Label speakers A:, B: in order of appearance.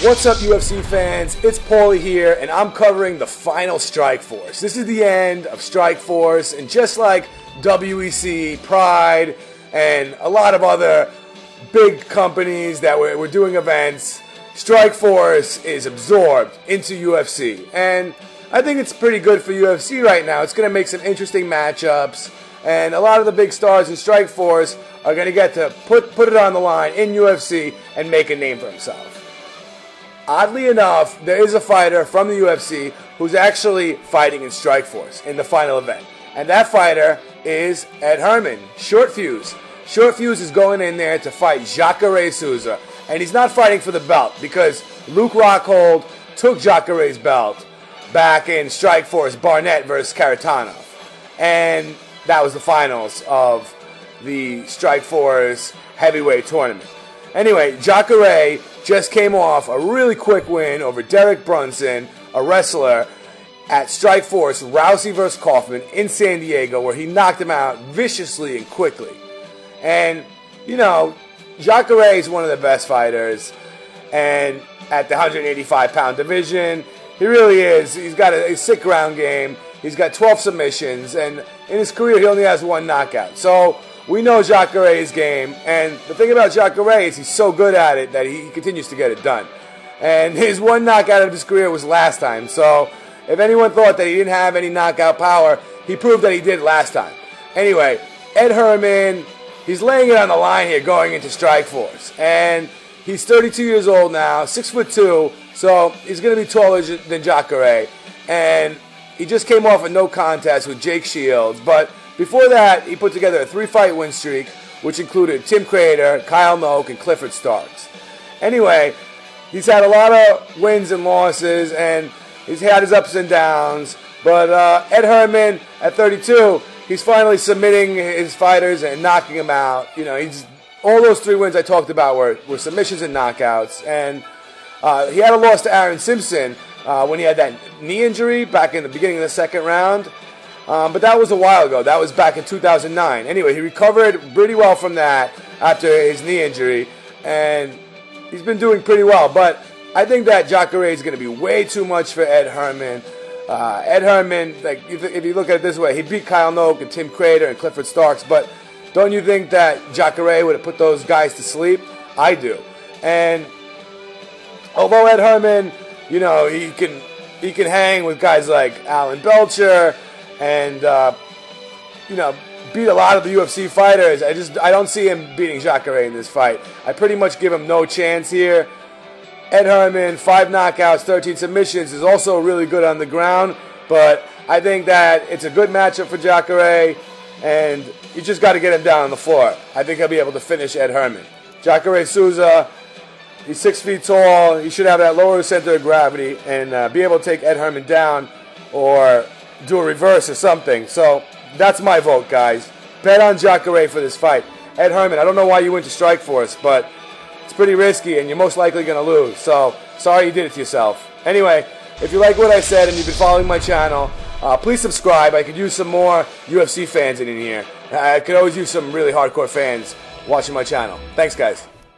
A: What's up, UFC fans? It's Paulie here, and I'm covering the final Strikeforce. This is the end of Strikeforce, and just like WEC, Pride, and a lot of other big companies that were doing events, Strikeforce is absorbed into UFC. And I think it's pretty good for UFC right now. It's going to make some interesting matchups, and a lot of the big stars in Strikeforce are going to get to put it on the line in UFC and make a name for himself. Oddly enough, there is a fighter from the UFC who's actually fighting in Strikeforce in the final event. And that fighter is Ed Herman, Short Fuse. Short Fuse is going in there to fight Jacare Souza. And he's not fighting for the belt because Luke Rockhold took Jacare's belt back in Strikeforce Barnett versus Karatanov. And that was the finals of the Strikeforce heavyweight tournament. Anyway, Jacare just came off a really quick win over Derek Brunson, a wrestler, at Strikeforce Rousey vs. Kaufman in San Diego, where he knocked him out viciously and quickly. And, you know, Jacare is one of the best fighters, and at the 185-pound division, he really is. He's got a sick ground game. He's got 12 submissions, and in his career, he only has one knockout. So we know Jacare's game, and the thing about Jacare is he's so good at it that he continues to get it done. And his one knockout of his career was last time, so if anyone thought that he didn't have any knockout power, he proved that he did last time. Anyway, Ed Herman, he's laying it on the line here going into Strikeforce, and he's 32 years old now, 6'2", so he's going to be taller than Jacare, and he just came off a no contest with Jake Shields, but before that, he put together a 3-fight win streak, which included Tim Crater, Kyle Noak, and Clifford Starks. Anyway, he's had a lot of wins and losses, and he's had his ups and downs. But Ed Herman, at 32, he's finally submitting his fighters and knocking them out. You know, all those 3 wins I talked about were submissions and knockouts. And he had a loss to Aaron Simpson when he had that knee injury back in the beginning of the second round. But that was a while ago. That was back in 2009. Anyway, he recovered pretty well from that after his knee injury, and he's been doing pretty well. But I think that Jacare is going to be way too much for Ed Herman. Ed Herman, like if you look at it this way, he beat Kyle Noak and Tim Crater and Clifford Starks. But don't you think that Jacare would have put those guys to sleep? I do. And although Ed Herman, you know, he can hang with guys like Alan Belcher and you know, beat a lot of the UFC fighters, I don't see him beating Jacare in this fight. I pretty much give him no chance here. Ed Herman, 5 knockouts, 13 submissions, is also really good on the ground, but I think that it's a good matchup for Jacare, and you just got to get him down on the floor. I think he'll be able to finish Ed Herman. Jacare Souza, he's 6 feet tall. He should have that lower center of gravity and be able to take Ed Herman down or do a reverse or something. So that's my vote, guys. Bet on Jacare for this fight. Ed Herman, I don't know why you went to Strikeforce, but it's pretty risky and you're most likely going to lose. So sorry you did it to yourself. Anyway, if you like what I said and you've been following my channel, please subscribe. I could use some more UFC fans in here. I could always use some really hardcore fans watching my channel. Thanks, guys.